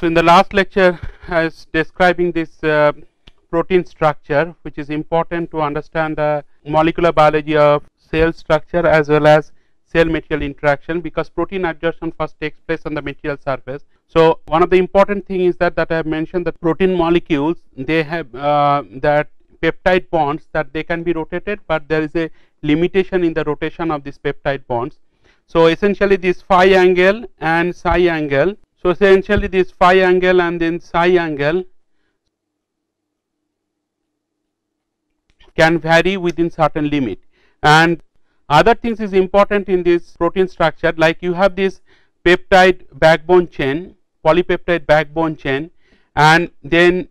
So, in the last lecture I was describing this protein structure, which is important to understand the molecular biology of cell structure as well as cell material interaction, because protein adsorption first takes place on the material surface. So, one of the important thing is that I have mentioned that protein molecules, they have that peptide bonds that they can be rotated, but there is a limitation in the rotation of these peptide bonds. So, essentially this phi angle and psi angle. So, essentially this phi angle and then psi angle can vary within certain limit, and other things is important in this protein structure, like you have this peptide backbone chain, polypeptide backbone chain, and then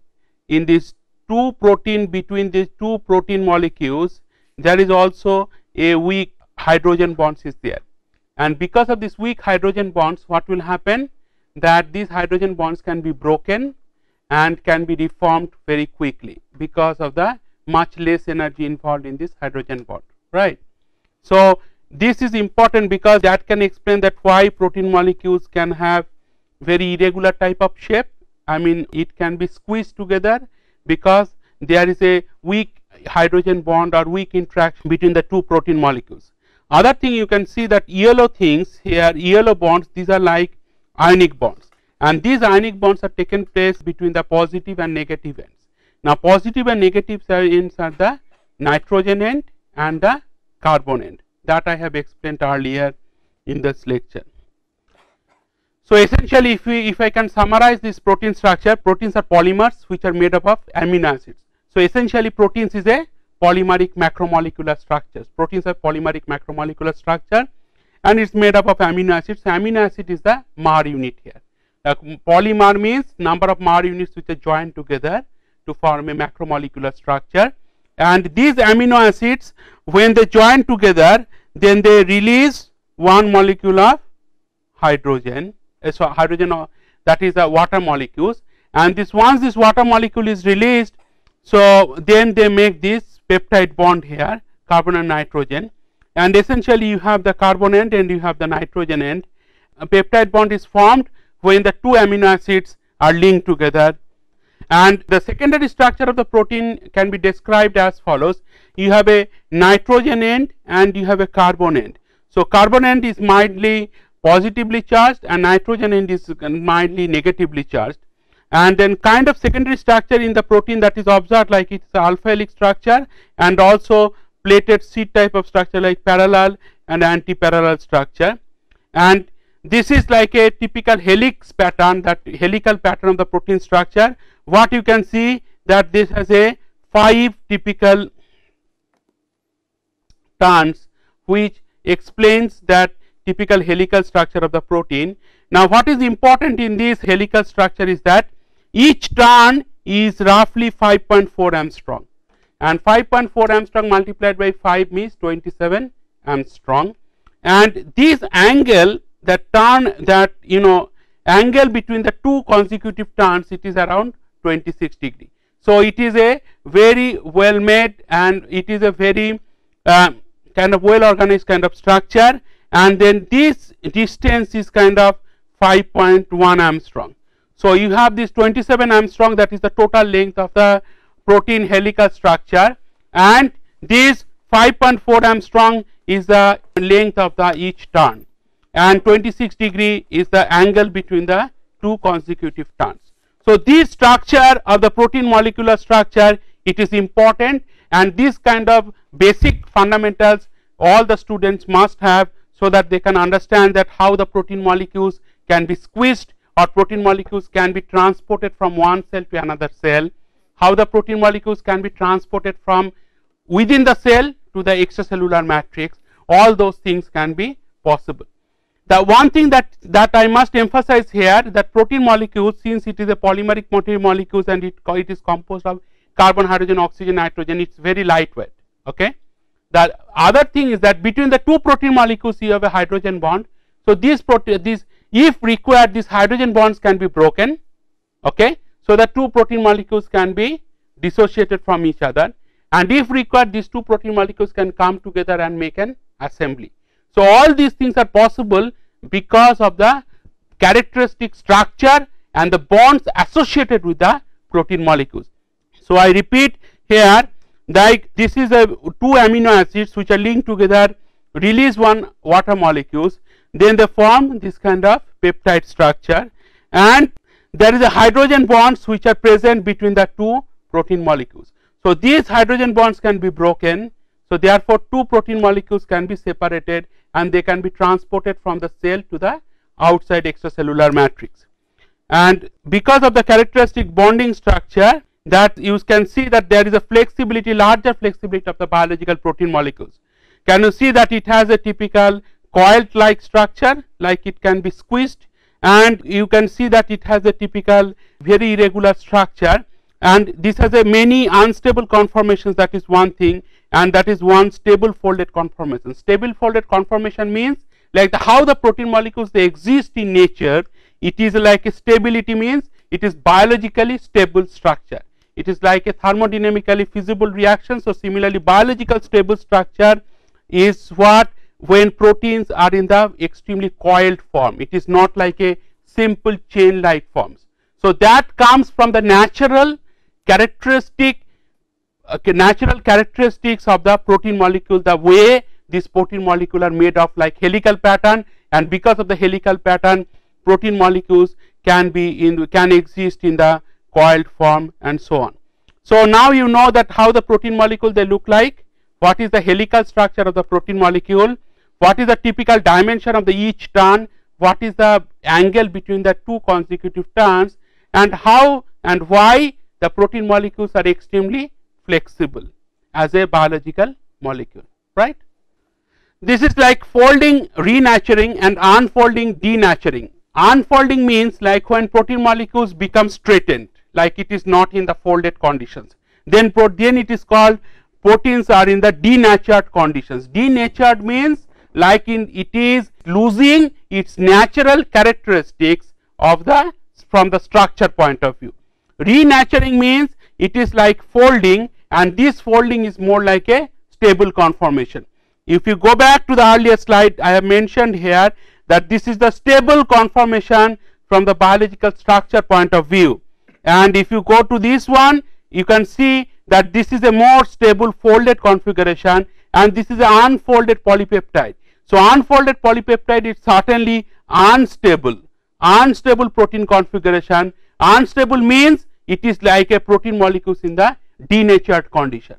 in this between these two protein molecules there is also a weak hydrogen bonds is there, and because of this weak hydrogen bonds, what will happen, that these hydrogen bonds can be broken and can be reformed very quickly because of the much less energy involved in this hydrogen bond, right. So, this is important because that can explain that why protein molecules can have very irregular type of shape. I mean, it can be squeezed together because there is a weak hydrogen bond or weak interaction between the two protein molecules. Other thing, you can see that yellow things here, yellow bonds, these are like ionic bonds, and these ionic bonds are taken place between the positive and negative ends. Now, positive and negative ends are the nitrogen end and the carbon end, that I have explained earlier in this lecture. So, essentially if I can summarize this protein structure, proteins are polymers which are made up of amino acids. So, essentially proteins is a polymeric macromolecular structures. Proteins are polymeric macromolecular structure and it is made up of amino acids. Amino acid is the Mar unit here. Polymer means number of Mar units which are joined together to form a macromolecular structure, and these amino acids, when they join together, then they release one molecule of hydrogen. So, hydrogen, that is the water molecules, and this once this water molecule is released, so then they make this peptide bond here, carbon and nitrogen, and essentially you have the carbon end and you have the nitrogen end. A peptide bond is formed when the two amino acids are linked together, and the secondary structure of the protein can be described as follows. You have a nitrogen end and you have a carbon end. So, carbon end is mildly positively charged and nitrogen end is mildly negatively charged, and then kind of secondary structure in the protein that is observed, like it is alpha helix structure and also plated sheet type of structure like parallel and anti-parallel structure, and this is like a typical helix pattern, that helical pattern of the protein structure. What you can see that this has a 5 typical turns which explains that typical helical structure of the protein. Now, what is important in this helical structure is that each turn is roughly 5.4 Armstrong, and 5.4 Armstrong multiplied by 5 means 27 Armstrong, and this angle, that turn, that angle between the two consecutive turns, it is around 26 degree. So, it is a very well made and it is a very kind of well organized kind of structure, and then this distance is kind of 5.1 Armstrong. So, you have this 27 Armstrong, that is the total length of the protein helical structure, and this 5.4 Armstrong is the length of the each turn, and 26 degree is the angle between the two consecutive turns. So, this structure of the protein molecular structure, it is important, and this kind of basic fundamentals all the students must have, so that they can understand that how the protein molecules can be squeezed or protein molecules can be transported from one cell to another cell, how the protein molecules can be transported from within the cell to the extracellular matrix. All those things can be possible. The one thing that I must emphasize here, that protein molecules, since it is a polymeric molecules and it is composed of carbon, hydrogen, oxygen, nitrogen, it is very lightweight. Okay. The other thing is that between the two protein molecules you have a hydrogen bond. So, these if required, these hydrogen bonds can be broken. Okay. So, the two protein molecules can be dissociated from each other, and if required, these two protein molecules can come together and make an assembly. So, all these things are possible because of the characteristic structure and the bonds associated with the protein molecules. So I repeat here, like this is a two amino acids which are linked together, release one water molecules, then they form this kind of peptide structure, and there is a hydrogen bonds which are present between the two protein molecules. So these hydrogen bonds can be broken, so therefore two protein molecules can be separated and they can be transported from the cell to the outside extracellular matrix. And because of the characteristic bonding structure, that you can see that there is a flexibility, larger flexibility of the biological protein molecules. Can you see that it has a typical coiled like structure, like it can be squeezed, and you can see that it has a typical very irregular structure, and this has a many unstable conformations. That is one thing, and that is one stable folded conformation. Stable folded conformation means like how the protein molecules they exist in nature. It is like a stability means it is biologically stable structure. It is like a thermodynamically feasible reaction. So similarly, biological stable structure is what when proteins are in the extremely coiled form. It is not like a simple chain like forms. So that comes from the natural characteristics of the protein molecule, the way this protein molecule are made of like helical pattern, and because of the helical pattern, protein molecules can exist in the coiled form and so on. So now you know that how the protein molecule they look like, what is the helical structure of the protein molecule, what is the typical dimension of the each turn, what is the angle between the two consecutive turns, and how and why the protein molecules are extremely flexible as a biological molecule, right? This is like folding, renaturing, and unfolding, denaturing. Unfolding means like when protein molecules become straightened, like it is not in the folded conditions. Then it is called proteins are in the denatured conditions. Denatured means like it is losing its natural characteristics of the from the structure point of view. Renaturing means it is like folding, and this folding is more like a stable conformation. If you go back to the earlier slide, I have mentioned here that this is the stable conformation from the biological structure point of view, and if you go to this one, you can see that this is a more stable folded configuration, and this is an unfolded polypeptide. So unfolded polypeptide is certainly unstable protein configuration. Unstable means it is like a protein molecules in the denatured condition.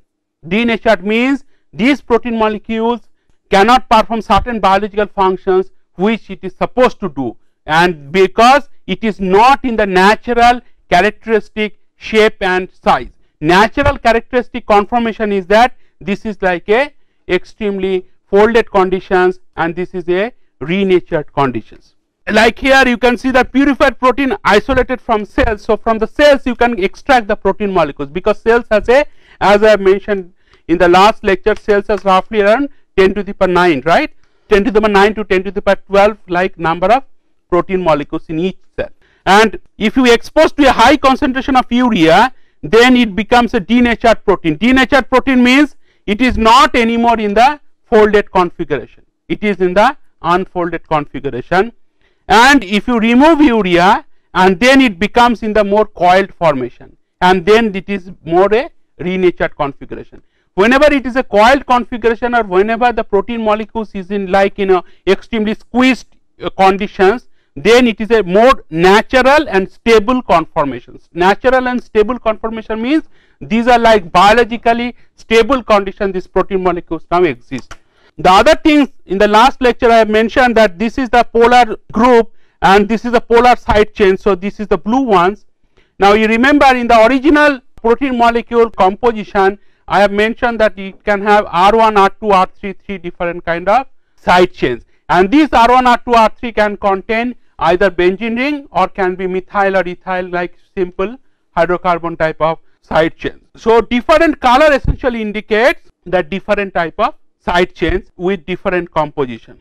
Denatured means these protein molecules cannot perform certain biological functions which it is supposed to do, and because it is not in the natural characteristic shape and size. Natural characteristic conformation is that this is like a extremely folded conditions, and this is a renatured conditions. Like here you can see the purified protein isolated from cells. So from the cells you can extract the protein molecules, because cells has a, as I have mentioned in the last lecture, cells has roughly around 10 to the power 9, right? 10 to the power 9 to 10 to the power 12 like number of protein molecules in each cell. And if you expose to a high concentration of urea, then it becomes a denatured protein. Denatured protein means it is not anymore in the folded configuration, it is in the unfolded configuration. And if you remove urea, and then it becomes in the more coiled formation, and then it is more a renatured configuration. Whenever it is a coiled configuration, or whenever the protein molecules is in like extremely squeezed conditions, then it is a more natural and stable conformations. Natural and stable conformation means these are like biologically stable conditions these protein molecules now exist. The other things in the last lecture I have mentioned that this is the polar group and this is the polar side chain. So this is the blue ones. Now you remember in the original protein molecule composition I have mentioned that it can have R1, R2, R3, three different kind of side chains, and these R1, R2, R3 can contain either benzene ring or can be methyl or ethyl like simple hydrocarbon type of side chains. So different color essentially indicates that different type of side chains with different composition.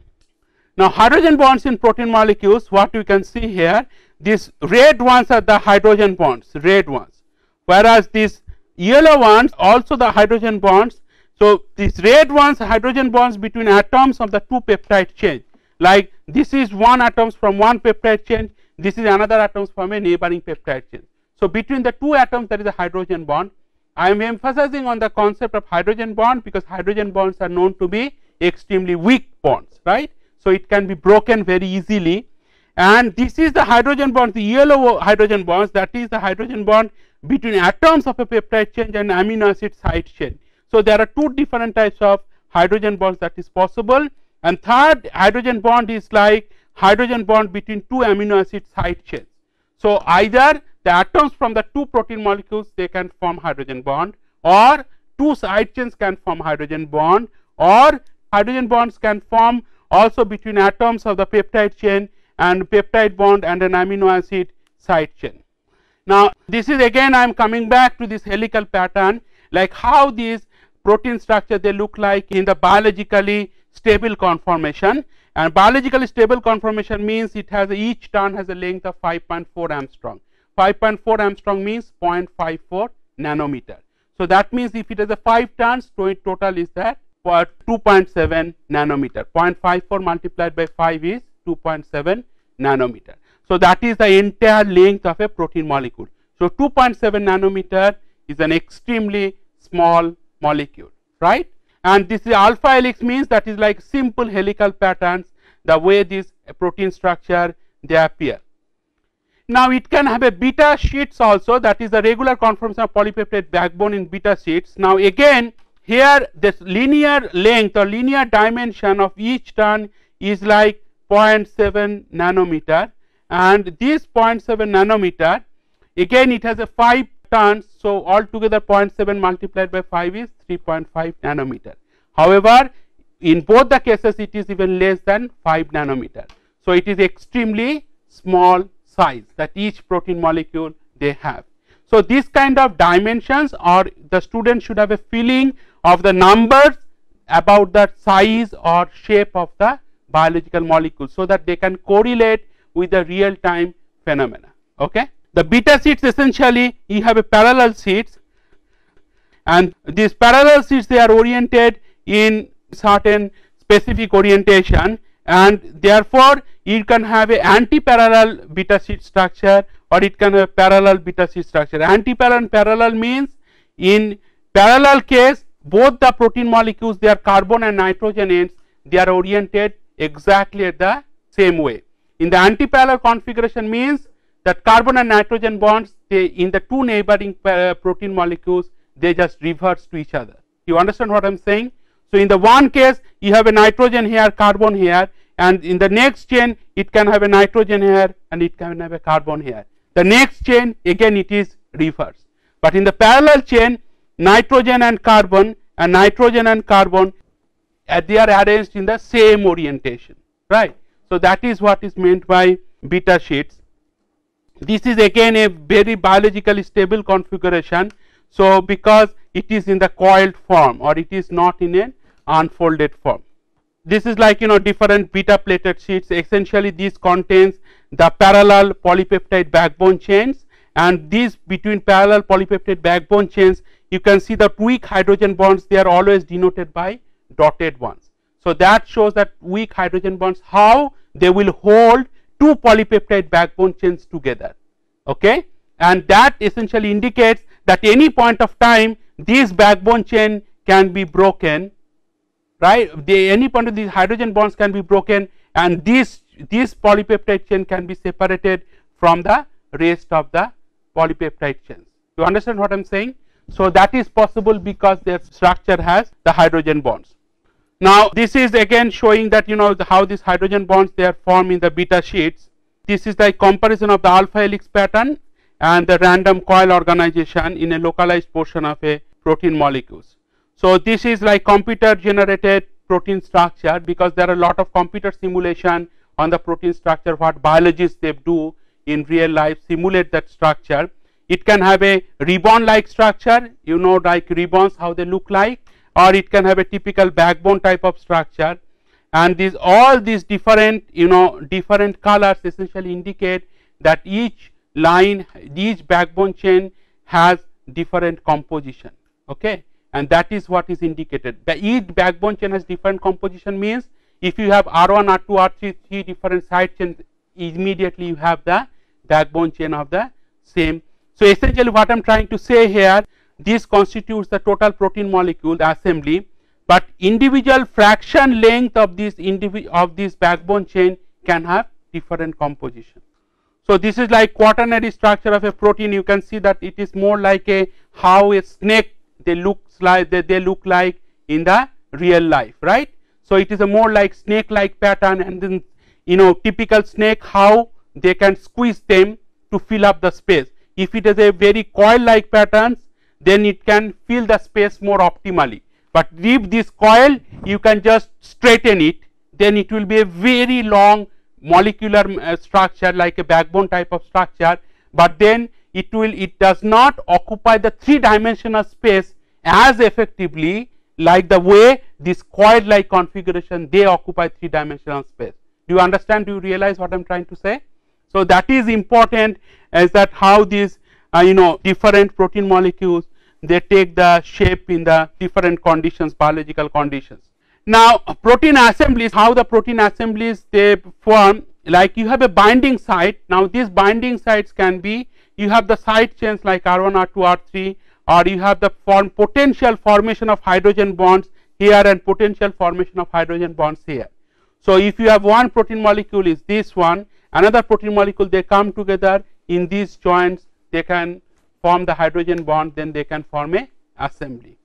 Now hydrogen bonds in protein molecules, what you can see here, these red ones are the hydrogen bonds, red ones, whereas these yellow ones also the hydrogen bonds. So these red ones hydrogen bonds between atoms of the two peptide chain, like this is one atoms from one peptide chain, this is another atoms from a neighboring peptide chain. So between the two atoms there is a hydrogen bond. I am emphasizing on the concept of hydrogen bond because hydrogen bonds are known to be extremely weak bonds, right. So it can be broken very easily, and this is the hydrogen bond, the yellow hydrogen bonds, that is the hydrogen bond between atoms of a peptide chain and amino acid side chain. So there are two different types of hydrogen bonds that is possible, and third hydrogen bond is like hydrogen bond between two amino acid side chains. So either the atoms from the two protein molecules, they can form hydrogen bond, or two side chains can form hydrogen bond, or hydrogen bonds can form also between atoms of the peptide chain and peptide bond and an amino acid side chain. Now this is again I am coming back to this helical pattern, like how these protein structure they look like in the biologically stable conformation. And biologically stable conformation means it has each turn has a length of 5.4 Armstrong. 5.4 Armstrong means 0.54 nanometer. So that means if it has a 5 turns, so it total is that for 2.7 nanometer. 0.54 multiplied by 5 is 2.7 nanometer. So that is the entire length of a protein molecule. So 2.7 nanometer is an extremely small molecule, right. And this is alpha helix means that is like simple helical patterns, the way this protein structure they appear. Now it can have a beta sheets also, that is the regular conformation of polypeptide backbone in beta sheets. Now again here this linear length or linear dimension of each turn is like 0.7 nanometer, and this 0.7 nanometer again it has a 5 turns, so altogether 0.7 multiplied by 5 is 3.5 nanometer. However, in both the cases it is even less than 5 nanometer. So it is extremely small size that each protein molecule they have. So this kind of dimensions, or the student should have a feeling of the numbers about the size or shape of the biological molecule, so that they can correlate with the real time phenomena. Okay. The beta sheets essentially you have a parallel sheets, and these parallel sheets they are oriented in certain specific orientation, and therefore you can have a anti-parallel beta sheet structure, or it can have parallel beta sheet structure. Anti-parallel and parallel means in parallel case both the protein molecules, their carbon and nitrogen ends, they are oriented exactly at the same way. In the anti-parallel configuration means that carbon and nitrogen bonds, they in the two neighboring protein molecules, they just reverse to each other. You understand what I am saying? So in the one case you have a nitrogen here, carbon here, and in the next chain it can have a nitrogen here and it can have a carbon here. The next chain again it is reverse, but in the parallel chain nitrogen and carbon they are arranged in the same orientation, right. So that is what is meant by beta sheets. This is again a very biologically stable configuration. So because it is in the coiled form, or it is not in an unfolded form. This is like different beta plated sheets. Essentially this contains the parallel polypeptide backbone chains, and these between parallel polypeptide backbone chains you can see the weak hydrogen bonds, they are always denoted by dotted ones. So that shows that weak hydrogen bonds, how they will hold two polypeptide backbone chains together, okay, and that essentially indicates that any point of time this backbone chain can be broken, right. Any point of these hydrogen bonds can be broken, and this polypeptide chain can be separated from the rest of the polypeptide chains. You understand what I am saying? So that is possible because their structure has the hydrogen bonds. Now this is again showing that how these hydrogen bonds they are formed in the beta sheets. This is the comparison of the alpha helix pattern and the random coil organization in a localized portion of a protein molecules. So this is like computer generated protein structure, because there are a lot of computer simulation on the protein structure, what biologists they do in real life simulate that structure. It can have a ribbon like structure, like ribbons how they look like, or it can have a typical backbone type of structure, and all these different different colors essentially indicate that each line, each backbone chain has different composition, okay, and that is what is indicated. Each backbone chain has different composition means if you have R1, R2, R3, three different side chains immediately you have the backbone chain of the same. So essentially what I am trying to say here, this constitutes the total protein molecule assembly, but individual fraction length of this backbone chain can have different composition. So this is like quaternary structure of a protein. You can see that it is more like how a snake they look like in the real life, right? So it is a more like snake like pattern, and then typical snake, how they can squeeze them to fill up the space. If it is a very coil like patterns, then it can fill the space more optimally. But if this coil you can just straighten it, then it will be a very long molecular structure like a backbone type of structure, but then it does not occupy the three-dimensional space as effectively like the way this coil like configuration they occupy three-dimensional space. Do you understand? Do you realize what I am trying to say? So that is important, as that how these different protein molecules they take the shape in the different conditions, biological conditions. Now protein assemblies, how the protein assemblies they form, like you have a binding site. Now these binding sites can be, you have the side chains like R1, R2, R3, or you have the potential formation of hydrogen bonds here and potential formation of hydrogen bonds here. So if you have one protein molecule is this one, another protein molecule, they come together in these joints, they can form the hydrogen bond, then they can form a assembly.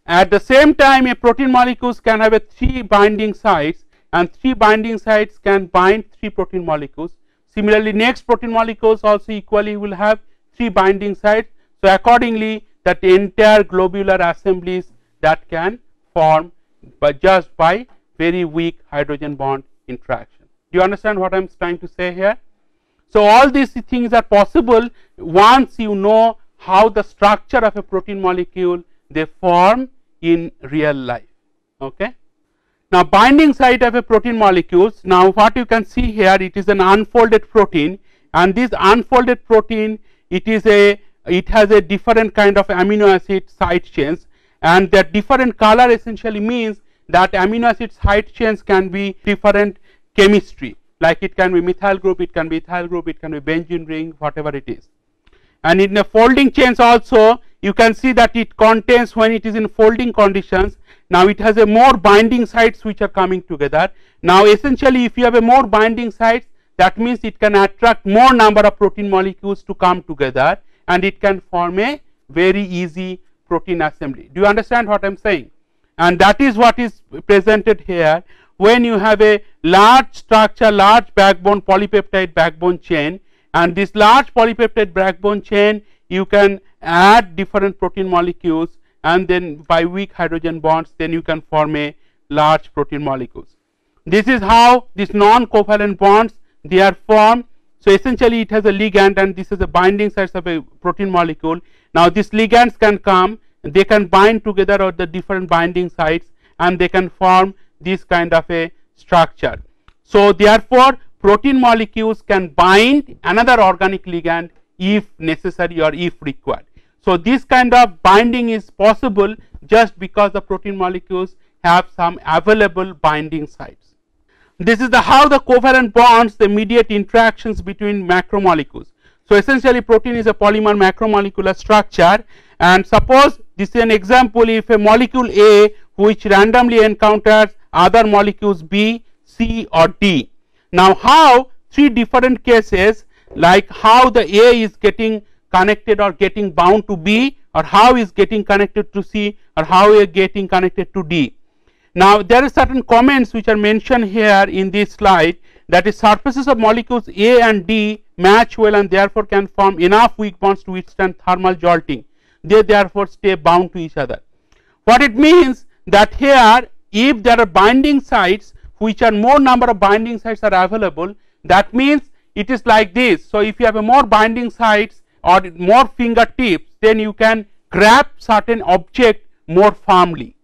At the same time, a protein molecules can have a 3 binding sites, and 3 binding sites can bind 3 protein molecules. Similarly, next protein molecules also equally will have 3 binding sites. So accordingly, that entire globular assemblies that can form just by very weak hydrogen bond interaction. Do you understand what I am trying to say here? So all these things are possible once you know how the structure of a protein molecule they form in real life. Okay. Now binding site of a protein molecules, now what you can see here, it is an unfolded protein, and this unfolded protein it has a different kind of amino acid side chains, and that different color essentially means that amino acid side chains can be different chemistry, like it can be methyl group, it can be ethyl group, it can be benzene ring, whatever it is. And in the folding chains also you can see that it contains, when it is in folding conditions, now it has a more binding sites which are coming together. Now essentially if you have a more binding sites, that means it can attract more number of protein molecules to come together, and it can form a very easy protein assembly. Do you understand what I am saying? And that is what is presented here. When you have a large structure, large backbone, polypeptide backbone chain, and this large polypeptide backbone chain you can add different protein molecules, and then by weak hydrogen bonds then you can form a large protein molecules. This is how these non-covalent bonds they are formed. So essentially it has a ligand, and this is the binding sites of a protein molecule. Now these ligands can come, they can bind together at the different binding sites, and they can form this kind of a structure. So therefore protein molecules can bind another organic ligand if necessary or if required. So this kind of binding is possible just because the protein molecules have some available binding sites. This is how the covalent bonds they mediate interactions between macromolecules. So essentially protein is a polymer macromolecular structure, and suppose this is an example, if a molecule A which randomly encounters other molecules B, C or D. Now how 3 different cases, like how the A is getting connected or getting bound to B, or how is getting connected to C, or how is getting connected to D. Now there are certain comments which are mentioned here in this slide, that is surfaces of molecules A and D match well and therefore can form enough weak bonds to withstand thermal jolting. They therefore stay bound to each other. What it means that here if there are binding sites which are more number of binding sites are available, that means it is like this. So if you have a more binding sites or more fingertips, then you can grab certain object more firmly.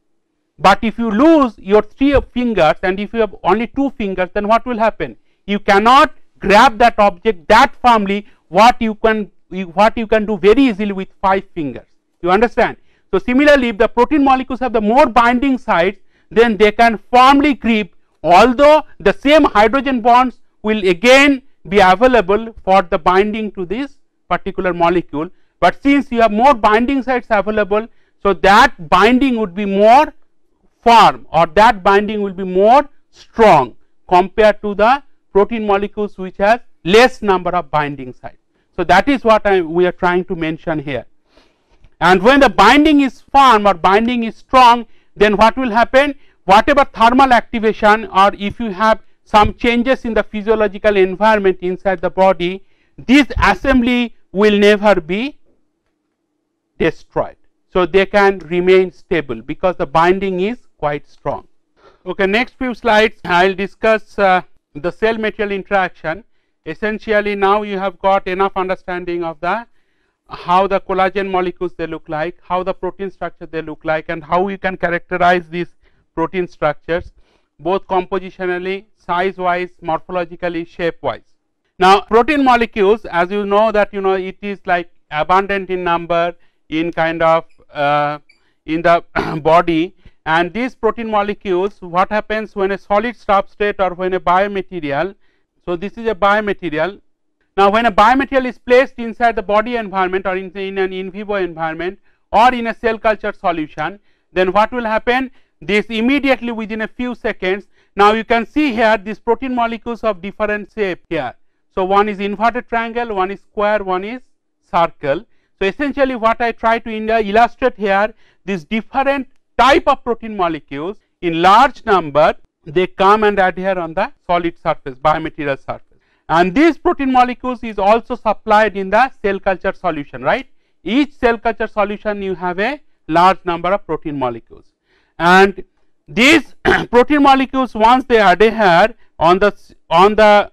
But if you lose your 3 fingers and if you have only 2 fingers, then what will happen? You cannot grab that object that firmly what you can do very easily with 5 fingers. You understand? So similarly, if the protein molecules have the more binding sites, then they can firmly grip, although the same hydrogen bonds will again be available for the binding to this particular molecule, but since you have more binding sites available, so that binding would be more firm, or that binding will be more strong compared to the protein molecules which has less number of binding sites. So that is what we are trying to mention here. And when the binding is firm or binding is strong, then what will happen? Whatever thermal activation, or if you have some changes in the physiological environment inside the body, this assembly will never be destroyed. So they can remain stable because the binding is quite strong. Okay, next few slides I will discuss the cell material interaction. Essentially now you have got enough understanding of the how the collagen molecules they look like, how the protein structure they look like, and how you can characterize these protein structures both compositionally, size wise, morphologically, shape wise. Now protein molecules, as you know that it is like abundant in number in kind of in the body, and these protein molecules, what happens when a solid substrate or when a biomaterial, so this is a biomaterial. Now when a biomaterial is placed inside the body environment or in an in vivo environment or in a cell culture solution, then what will happen? This immediately within a few seconds, now you can see here these protein molecules of different shape here. So one is inverted triangle, one is square, one is circle. So essentially what I try to illustrate here, these different type of protein molecules in large number, they come and adhere on the solid surface, biomaterial surface, and these protein molecules is also supplied in the cell culture solution, right? Each cell culture solution you have a large number of protein molecules, and these protein molecules, once they adhere on the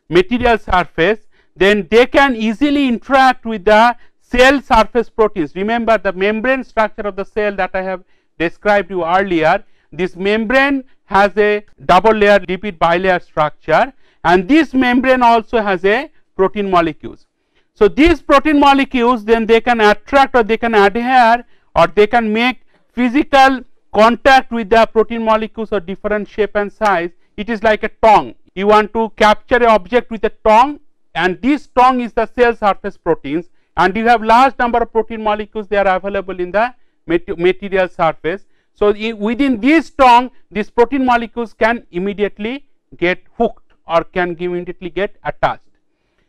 material surface, then they can easily interact with the cell surface proteins. Remember the membrane structure of the cell that I have described you earlier. This membrane has a double layer lipid bilayer structure, and this membrane also has a protein molecules. So these protein molecules, then they can attract or they can adhere or they can make physical contact with the protein molecules of different shape and size. It is like a tongue. You want to capture an object with a tongue, and this tongue is the cell surface proteins, and you have large number of protein molecules, they are available in the material surface. So within this tongue, these protein molecules can immediately get hooked or can immediately get attached.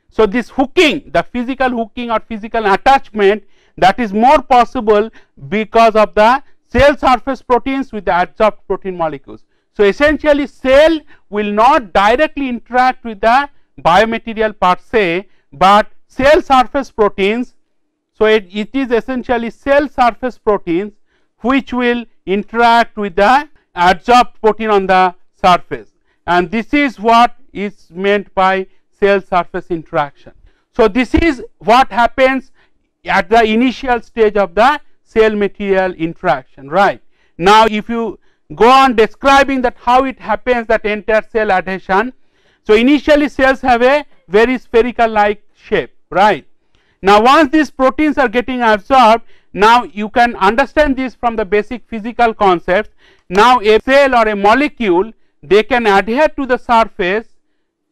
So this hooking, the physical hooking or physical attachment, that is more possible because of the cell surface proteins with the adsorbed protein molecules. So essentially cell will not directly interact with the biomaterial per se, but cell surface proteins. So it is essentially cell surface proteins which will interact with the adsorbed protein on the surface, and this is what is meant by cell surface interaction. So this is what happens at the initial stage of the cell material interaction, right? Now if you go on describing that how it happens, that entire cell adhesion. So initially cells have a very spherical like shape, right? Now once these proteins are getting absorbed, now you can understand this from the basic physical concepts. Now a cell or a molecule, they can adhere to the surface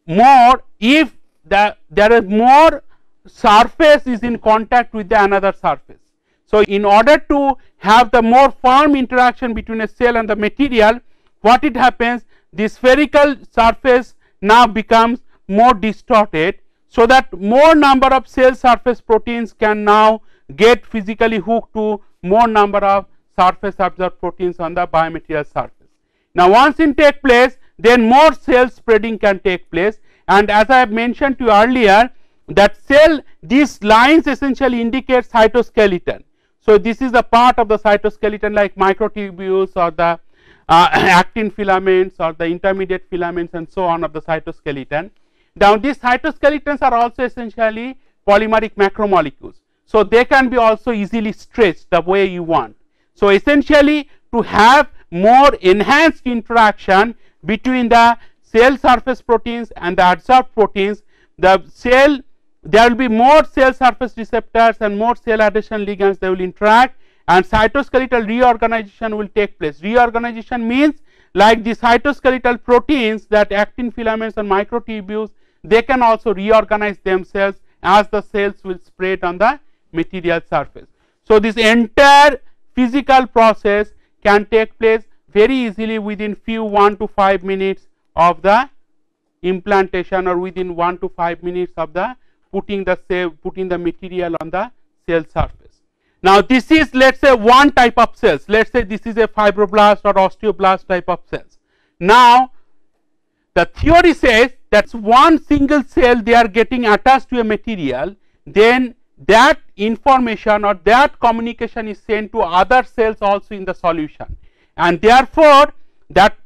more if there is more surface is in contact with the another surface. So in order to have the more firm interaction between a cell and the material, what it happens, the spherical surface now becomes more distorted, so that more number of cell surface proteins can now get physically hooked to more number of surface absorbed proteins on the biomaterial surface. Now once it take place, then more cell spreading can take place, and as I have mentioned to you earlier, that cell, these lines essentially indicate cytoskeleton. So this is a part of the cytoskeleton like microtubules or the actin filaments or the intermediate filaments and so on of the cytoskeleton. Now these cytoskeletons are also essentially polymeric macromolecules, so they can be also easily stretched the way you want. So essentially to have more enhanced interaction between the cell surface proteins and the adsorbed proteins, the cell, there will be more cell surface receptors and more cell adhesion ligands, they will interact, and cytoskeletal reorganization will take place. Reorganization means like the cytoskeletal proteins, that actin filaments and microtubules, they can also reorganize themselves as the cells will spread on the material surface. So, this entire physical process can take place very easily within few 1 to 5 minutes of the implantation, or within 1 to 5 minutes of the putting the material on the cell surface. Now, this is, let us say, one type of cells. Let us say this is a fibroblast or osteoblast type of cells. Now, the theory says that one single cell they are getting attached to a material, then that information or that communication is sent to other cells also in the solution, and therefore that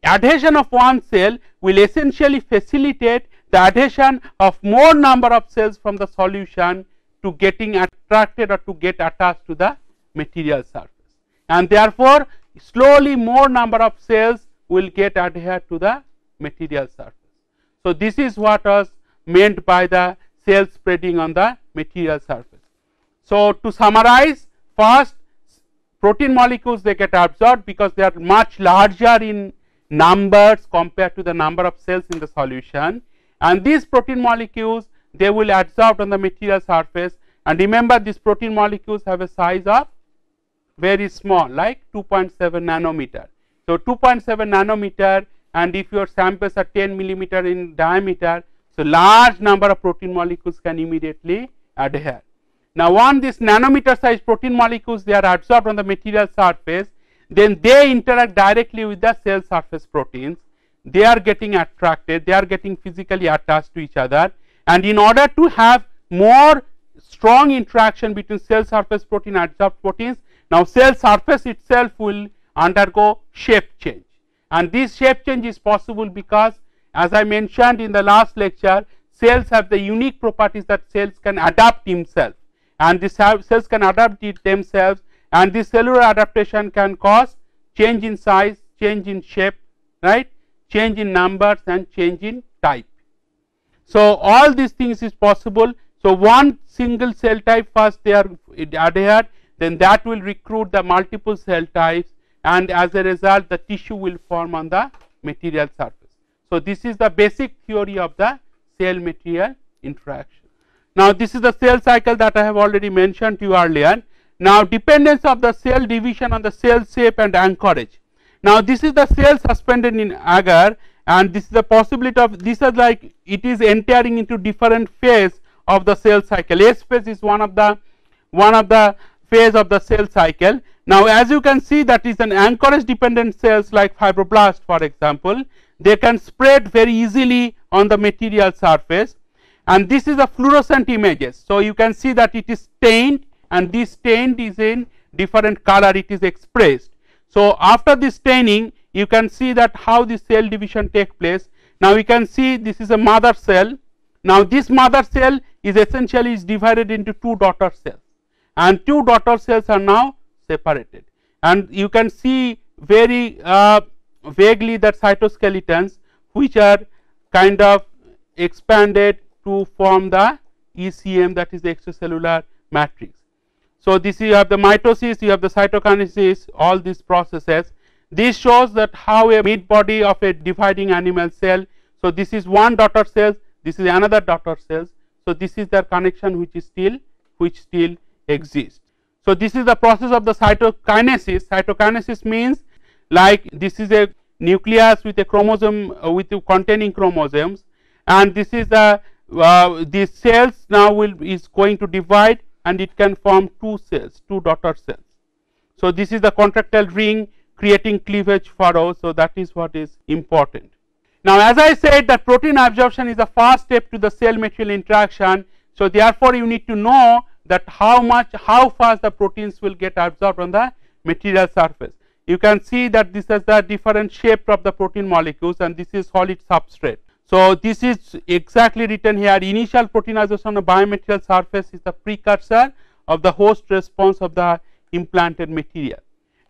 adhesion of one cell will essentially facilitate the adhesion of more number of cells from the solution to getting attracted or to get attached to the material surface, and therefore slowly more number of cells will get adhered to the material surface. So, this is what was meant by the cell spreading on the material surface. So, to summarize, first, protein molecules they get absorbed because they are much larger in numbers compared to the number of cells in the solution, and these protein molecules they will absorb on the material surface, and remember these protein molecules have a size of very small, like 2.7 nanometer. So, 2.7 nanometer, and if your samples are 10 millimeter in diameter, so large number of protein molecules can immediately adhere. Now, once these nanometer size protein molecules they are absorbed on the material surface, then they interact directly with the cell surface proteins. They are getting attracted, they are getting physically attached to each other, and in order to have more strong interaction between cell surface protein and absorbed proteins, now cell surface itself will undergo shape change, and this shape change is possible because, as I mentioned in the last lecture, cells have the unique properties that cells can adapt themselves, and these cells can adapt it themselves, and this cellular adaptation can cause change in size, change in shape, right, change in numbers and change in type. So, all these things is possible. So, one single cell type first they are adhered, then that will recruit the multiple cell types, and as a result the tissue will form on the material surface. So, this is the basic theory of the cell material interaction. Now, this is the cell cycle that I have already mentioned to you earlier. Now, dependence of the cell division on the cell shape and anchorage. Now, this is the cell suspended in agar, and this is the possibility of, this is like it is entering into different phase of the cell cycle. S phase is one of the phase of the cell cycle. Now, as you can see, that is an anchorage dependent cells like fibroblast, for example, they can spread very easily on the material surface, and this is the fluorescent images. So, you can see that it is stained, and this stained is in different color, it is expressed. So, after this staining you can see that how the cell division take place. Now, we can see this is a mother cell. Now, this mother cell is essentially divided into two daughter cells, and two daughter cells are now separated, and you can see very vaguely that cytoskeletons which are kind of expanded to form the ECM, that is the extracellular matrix. So, this you have the mitosis, you have the cytokinesis, all these processes. This shows that how a mid body of a dividing animal cell. So, this is one daughter cell, this is another daughter cells. So, this is the connection which still exists. So, this is the process of the cytokinesis. Cytokinesis means like this is a nucleus with a chromosome containing chromosomes, and this is the these cells now is going to divide, and it can form two cells, two daughter cells. So, this is the contractile ring creating cleavage furrow. So, that is what is important. Now, as I said that protein absorption is the first step to the cell material interaction. So, therefore, you need to know that how fast the proteins will get absorbed on the material surface. You can see that this is the different shape of the protein molecules, and this is solid substrate. So, this is exactly written here. Initial protein absorption on the biomaterial surface is the precursor of the host response of the implanted material.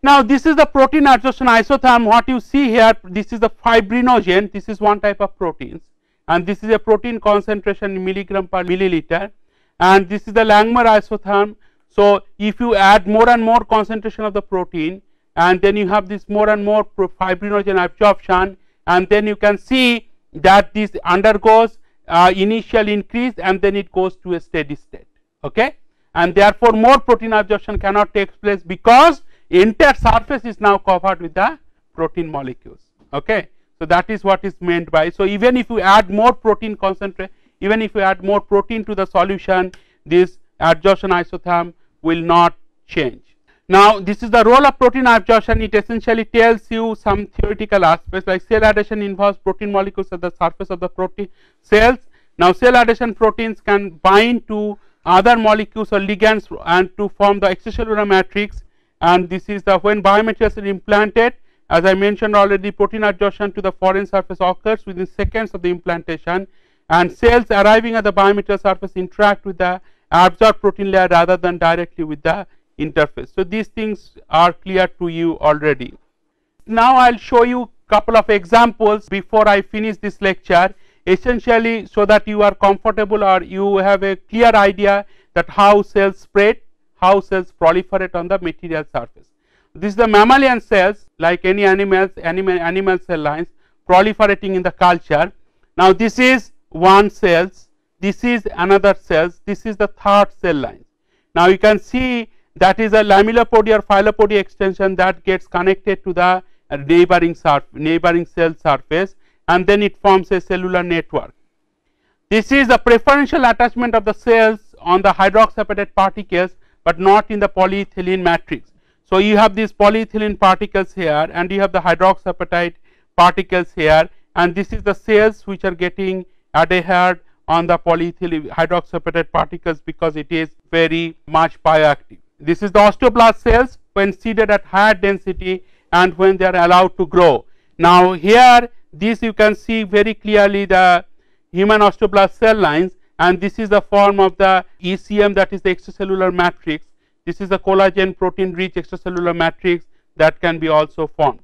Now, this is the protein absorption isotherm. What you see here, this is the fibrinogen. This is one type of proteins, and this is a protein concentration in milligram per milliliter, and this is the Langmuir isotherm. So, if you add more and more concentration of the protein, and then you have this more and more fibrinogen absorption, and then you can see that this undergoes initial increase and then it goes to a steady state. Okay, and therefore more protein absorption cannot take place because entire surface is now covered with the protein molecules. Okay, so that is what is meant by. So even if you add more protein concentrate, even if you add more protein to the solution, this absorption isotherm will not change. Now this is the role of protein absorption. It essentially tells you some theoretical aspects, like cell adhesion involves protein molecules at the surface of the protein cells. Now cell adhesion proteins can bind to other molecules or ligands and to form the extracellular matrix, and this is the when biomaterials are implanted. As I mentioned already, protein absorption to the foreign surface occurs within seconds of the implantation, and cells arriving at the biomaterial surface interact with the absorbed protein layer rather than directly with the interface. So these things are clear to you already. Now I will show you couple of examples before I finish this lecture, essentially so that you are comfortable or you have a clear idea that how cells spread, how cells proliferate on the material surface. This is the mammalian cells, like any animal cell lines proliferating in the culture. Now this is one cells, this is another cells, this is the third cell line. Now you can see that is a lamellipodia or filopodia extension that gets connected to the neighboring cell surface, and then it forms a cellular network. This is the preferential attachment of the cells on the hydroxyapatite particles, but not in the polyethylene matrix. So you have these polyethylene particles here and you have the hydroxyapatite particles here, and this is the cells which are getting adhered on the polyethylene hydroxyapatite particles because it is very much bioactive. This is the osteoblast cells when seeded at higher density and when they are allowed to grow. Now here this you can see very clearly the human osteoblast cell lines, and this is the form of the ECM, that is the extracellular matrix. This is the collagen protein rich extracellular matrix that can be also formed.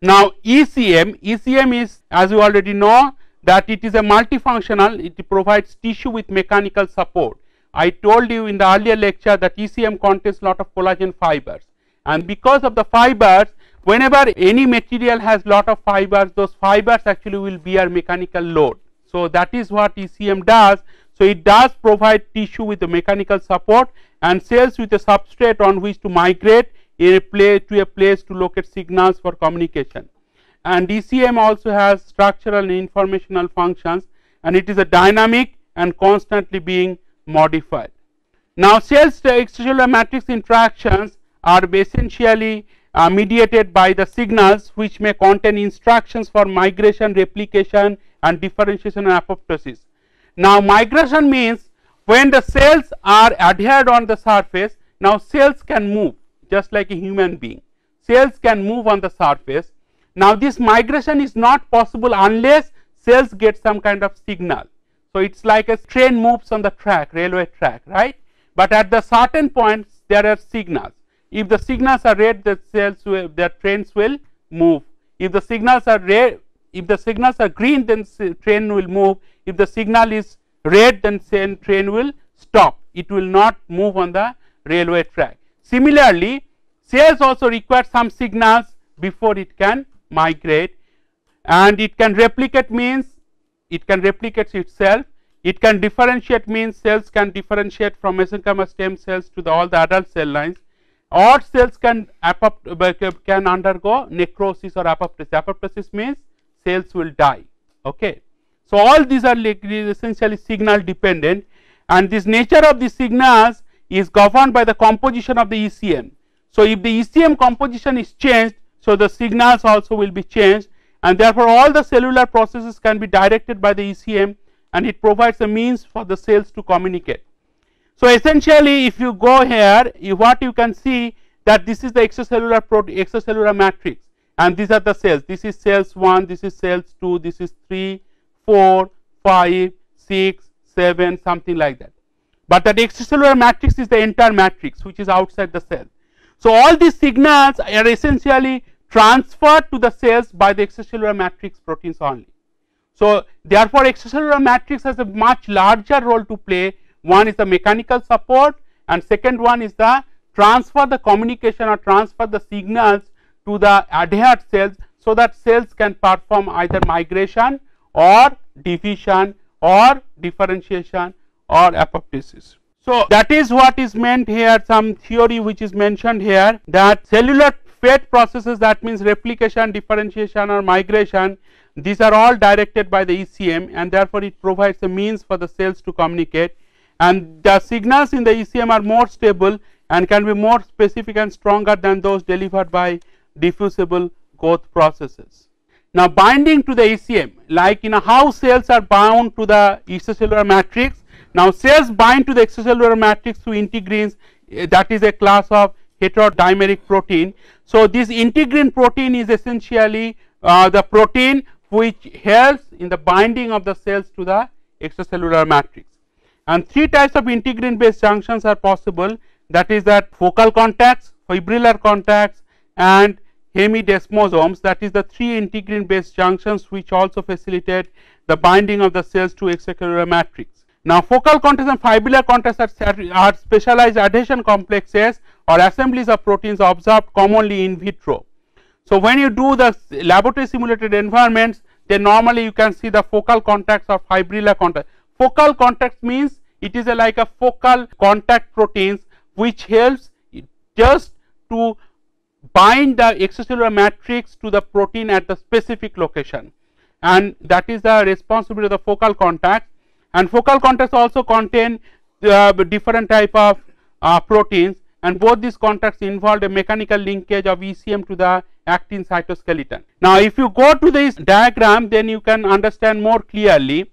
Now ECM is, as you already know, that it is a multifunctional, it provides tissue with mechanical support. I told you in the earlier lecture that ECM contains lot of collagen fibers, and because of the fibers, whenever any material has lot of fibers, those fibers actually will bear mechanical load. So that is what ECM does. So it does provide tissue with the mechanical support and cells with a substrate on which to migrate to a place to locate signals for communication. And ECM also has structural and informational functions, and it is a dynamic and constantly being modified. Now cells extracellular matrix interactions are essentially mediated by the signals which may contain instructions for migration, replication and differentiation and apoptosis. Now migration means when the cells are adhered on the surface, now cells can move just like a human being. Cells can move on the surface. Now this migration is not possible unless cells get some kind of signal. So it's like a train moves on the track, railway track, right? But at the certain points there are signals. If the signals are red, the trains will move. If the signals are red, if the signals are green, then train will move. If the signal is red, then train will stop. It will not move on the railway track. Similarly, cells also require some signals before it can migrate, and it can replicate means it can replicate itself. It can differentiate means cells can differentiate from mesenchymal stem cells to all the adult cell lines, or cells can undergo necrosis or apoptosis. Apoptosis means cells will die. Okay. So all these are essentially signal dependent, and this nature of the signals is governed by the composition of the ECM. So if the ECM composition is changed, so the signals also will be changed, and therefore all the cellular processes can be directed by the ECM, and it provides a means for the cells to communicate. So essentially if you go here, what you can see that this is the extracellular matrix, and these are the cells. This is cells 1, this is cells 2, this is 3, 4, 5, 6, 7, something like that. But that extracellular matrix is the entire matrix which is outside the cell. So all these signals are essentially transferred to the cells by the extracellular matrix proteins only. So therefore extracellular matrix has a much larger role to play. One is the mechanical support, and second one is the transfer the communication or transfer the signals to the adhered cells, so that cells can perform either migration or division or differentiation or apoptosis. So that is what is meant here, some theory which is mentioned here, that cellular fate processes, that means replication, differentiation or migration, these are all directed by the ECM, and therefore it provides a means for the cells to communicate, and the signals in the ECM are more stable and can be more specific and stronger than those delivered by diffusible growth processes. Now binding to the ECM, like how cells are bound to the extracellular matrix. Now cells bind to the extracellular matrix through integrins, that is a class of heterodimeric protein. So this integrin protein is essentially the protein which helps in the binding of the cells to the extracellular matrix. And three types of integrin based junctions are possible, that is that focal contacts, fibrillar contacts and hemidesmosomes, that is the three integrin based junctions which also facilitate the binding of the cells to extracellular matrix. Now focal contacts and fibrillar contacts are specialized adhesion complexes or assemblies of proteins observed commonly in vitro. So when you do the laboratory simulated environments, then normally you can see the focal contacts or fibrillar contacts. Focal contacts means it is like a focal contact proteins which helps just to bind the extracellular matrix to the protein at the specific location, and that is the responsibility of the focal contacts. And focal contacts also contain different type of proteins, and both these contacts involve a mechanical linkage of ECM to the actin cytoskeleton. Now if you go to this diagram, then you can understand more clearly.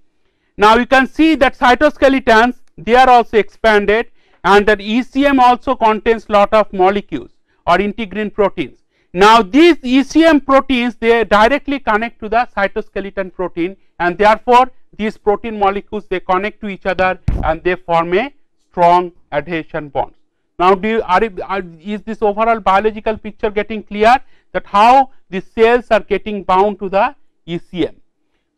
Now you can see that cytoskeletons, they are also expanded, and that ECM also contains lot of molecules or integrin proteins. Now these ECM proteins, they directly connect to the cytoskeleton protein, and therefore these protein molecules, they connect to each other and they form a strong adhesion bonds. Now is this overall biological picture getting clear, that how the cells are getting bound to the ECM?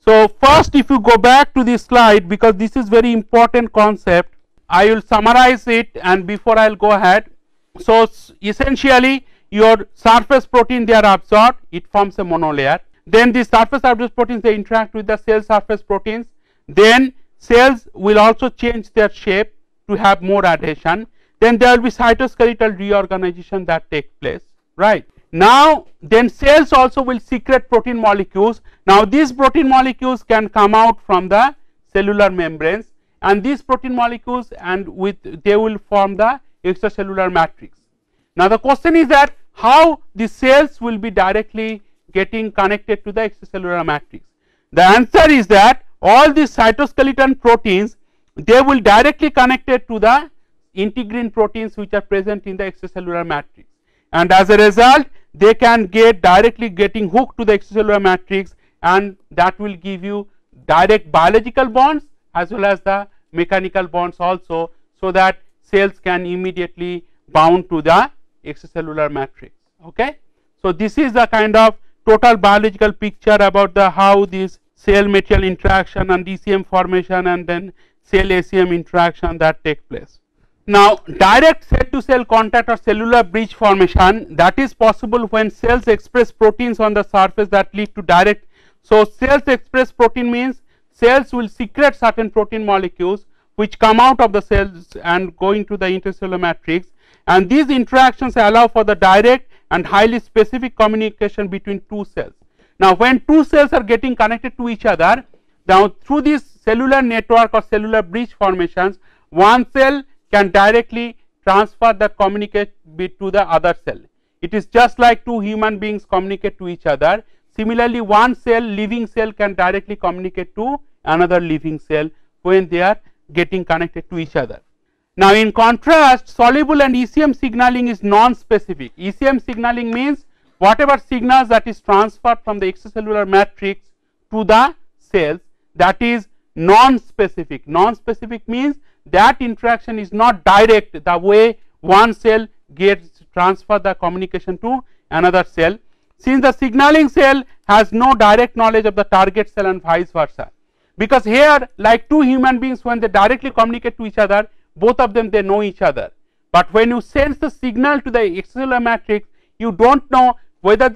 So first, if you go back to this slide, because this is very important concept, I will summarize it and before I will go ahead. So essentially your surface protein, they are absorbed, it forms a monolayer. Then the surface absorbed proteins, they interact with the cell surface proteins. Then cells will also change their shape to have more adhesion. Then there will be cytoskeletal reorganization that takes place, right? Now then cells also will secrete protein molecules. Now these protein molecules can come out from the cellular membranes, and these protein molecules and they will form the extracellular matrix. Now the question is that how the cells will be directly getting connected to the extracellular matrix. The answer is that all these cytoskeleton proteins, they will directly connected to the integrin proteins which are present in the extracellular matrix, and as a result they can get directly getting hooked to the extracellular matrix, and that will give you direct biological bonds as well as the mechanical bonds also, so that cells can immediately bound to the extracellular matrix. Okay, so this is the kind of total biological picture about the how this cell material interaction and ECM formation and then cell ACM interaction that take place. Now direct cell to cell contact or cellular bridge formation, that is possible when cells express proteins on the surface that lead to direct. So cells express protein means cells will secrete certain protein molecules which come out of the cells and go into the intercellular matrix, and these interactions allow for the direct and highly specific communication between two cells. Now when two cells are getting connected to each other, now through this cellular network or cellular bridge formations, one cell can directly transfer that communicate to the other cell. It is just like two human beings communicate to each other. Similarly, one cell, living cell, can directly communicate to another living cell when they are getting connected to each other. Now in contrast, soluble and ECM signaling is non-specific. ECM signaling means whatever signals that is transferred from the extracellular matrix to the cells, that is non-specific. Non-specific means that interaction is not direct, the way one cell gets transfer the communication to another cell, since the signaling cell has no direct knowledge of the target cell and vice versa. Because here, like two human beings, when they directly communicate to each other, both of them, they know each other. But when you send the signal to the extracellular matrix, you don't know whether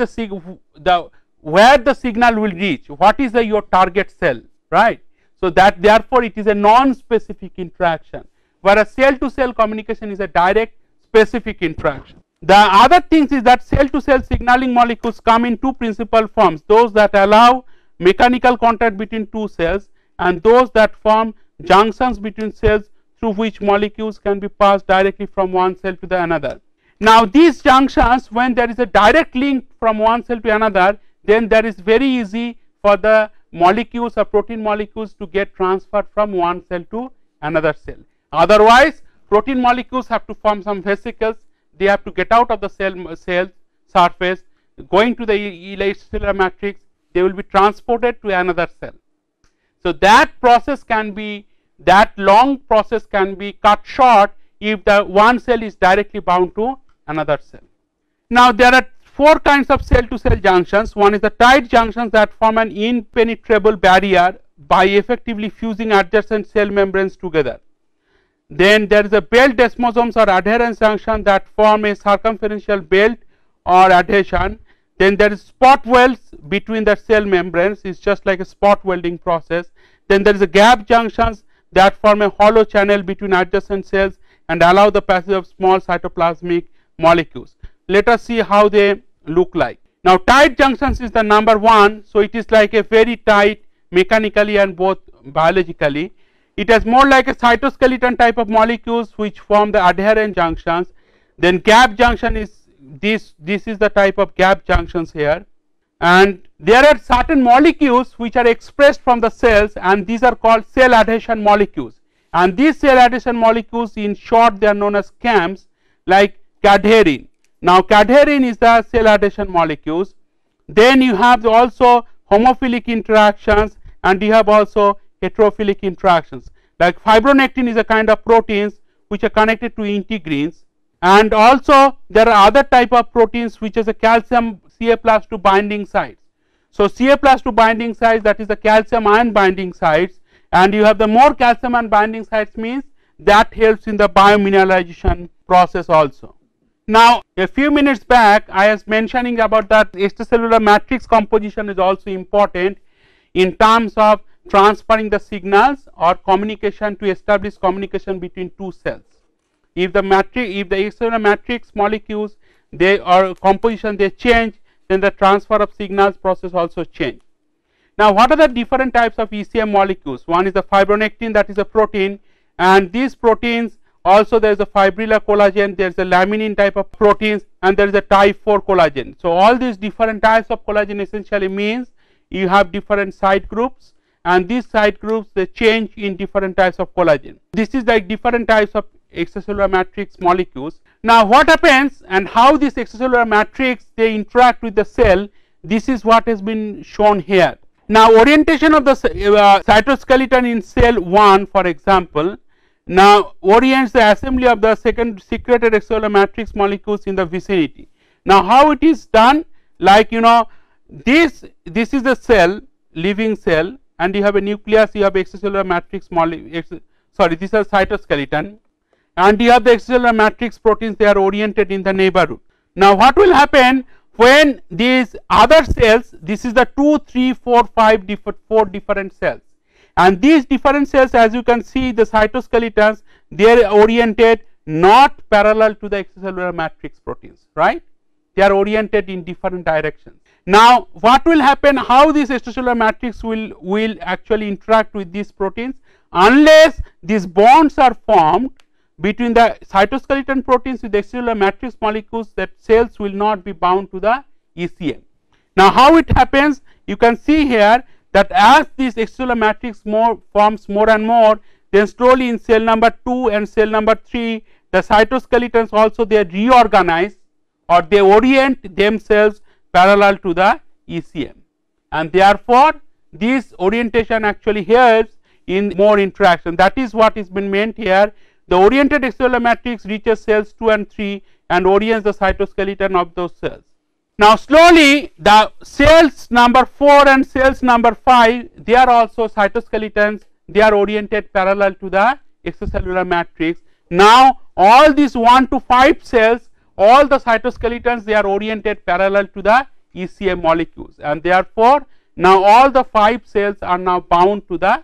where the signal will reach, what is your target cell, right? So that therefore it is a non-specific interaction, whereas cell to cell communication is a direct specific interaction. The other things is that cell to cell signaling molecules come in two principal forms, those that allow mechanical contact between two cells and those that form junctions between cells through which molecules can be passed directly from one cell to the another. Now these junctions, when there is a direct link from one cell to another, then there is very easy for the molecules or protein molecules to get transferred from one cell to another cell. Otherwise protein molecules have to form some vesicles, they have to get out of the cell surface, going to the extracellular matrix, they will be transported to another cell. So that process can be, that long process can be cut short if the one cell is directly bound to another cell. Now there are four kinds of cell to cell junctions. One is the tight junctions that form an impenetrable barrier by effectively fusing adjacent cell membranes together. Then there is a belt desmosomes or adherence junction that form a circumferential belt or adhesion. Then there is spot welds between the cell membranes, it's just like a spot welding process. Then there is a gap junctions that form a hollow channel between adjacent cells and allow the passage of small cytoplasmic molecules. Let us see how they look like. Now tight junctions is the number one, so it is like a very tight mechanically and both biologically. It is more like a cytoskeleton type of molecules which form the adherent junctions. Then gap junction is this is the type of gap junctions here, and there are certain molecules which are expressed from the cells and these are called cell adhesion molecules, and these cell adhesion molecules in short they are known as CAMs, like cadherin. Now cadherin is the cell adhesion molecules. Then you have also homophilic interactions and you have also heterophilic interactions, like fibronectin is a kind of proteins which are connected to integrins, and also there are other type of proteins which is a calcium Ca+2 binding sites. So Ca+2 binding sites, that is the calcium ion binding sites, and you have the more calcium ion binding sites means that helps in the biomineralization process also. Now a few minutes back I was mentioning about that extracellular matrix composition is also important in terms of transferring the signals or communication to establish communication between two cells. If the extracellular matrix molecules they or composition they change, then the transfer of signals process also change. Now what are the different types of ECM molecules? One is the fibronectin, that is a protein, and these proteins also there is a fibrillar collagen, there is a laminin type of proteins, and there is a type 4 collagen. So all these different types of collagen essentially means you have different side groups, and these side groups they change in different types of collagen. This is like different types of extracellular matrix molecules. Now what happens and how this extracellular matrix they interact with the cell, this is what has been shown here. Now orientation of the cytoskeleton in cell 1 for example, now orients the assembly of the second secreted extracellular matrix molecules in the vicinity. Now how it is done, like you know this is the cell, living cell, and you have a nucleus, you have extracellular matrix sorry, this is cytoskeleton, and you have the extracellular matrix proteins, they are oriented in the neighborhood. Now what will happen when these other cells, this is the 2, 3, 4, 5 4 different cells, and these different cells as you can see the cytoskeletons they are oriented not parallel to the extracellular matrix proteins, right, they are oriented in different directions. Now what will happen, how this extracellular matrix will actually interact with these proteins, unless these bonds are formed between the cytoskeleton proteins with the extracellular matrix molecules, that cells will not be bound to the ECM. Now how it happens, you can see here that as this extracellular matrix forms more and more, then slowly in cell number 2 and cell number 3 the cytoskeletons also they reorganize or they orient themselves parallel to the ECM, and therefore this orientation actually helps in more interaction. That is what is been meant here. The oriented extracellular matrix reaches cells 2 and 3 and orients the cytoskeleton of those cells. Now slowly the cells number 4 and cells number 5 they are also cytoskeletons, they are oriented parallel to the extracellular matrix. Now all these 1 to 5 cells, all the cytoskeletons they are oriented parallel to the ECM molecules, and therefore now all the 5 cells are now bound to the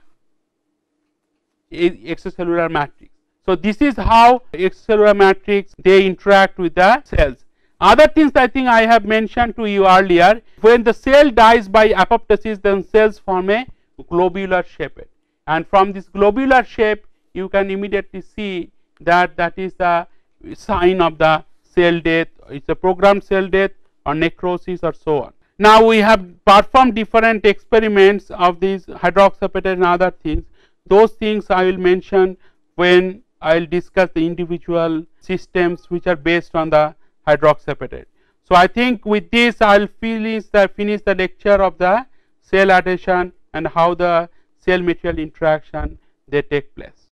extracellular matrix. So this is how extracellular matrix they interact with the cells. Other things I think I have mentioned to you earlier, when the cell dies by apoptosis, then cells form a globular shape, and from this globular shape you can immediately see that that is the sign of the cell death. It is a programmed cell death or necrosis or so on. Now we have performed different experiments of these hydroxyapatite and other things. Those things I will mention when I will discuss the individual systems which are based on the hydroxyapatite. So I think with this I will finish the lecture of the cell adhesion and how the cell material interaction they take place.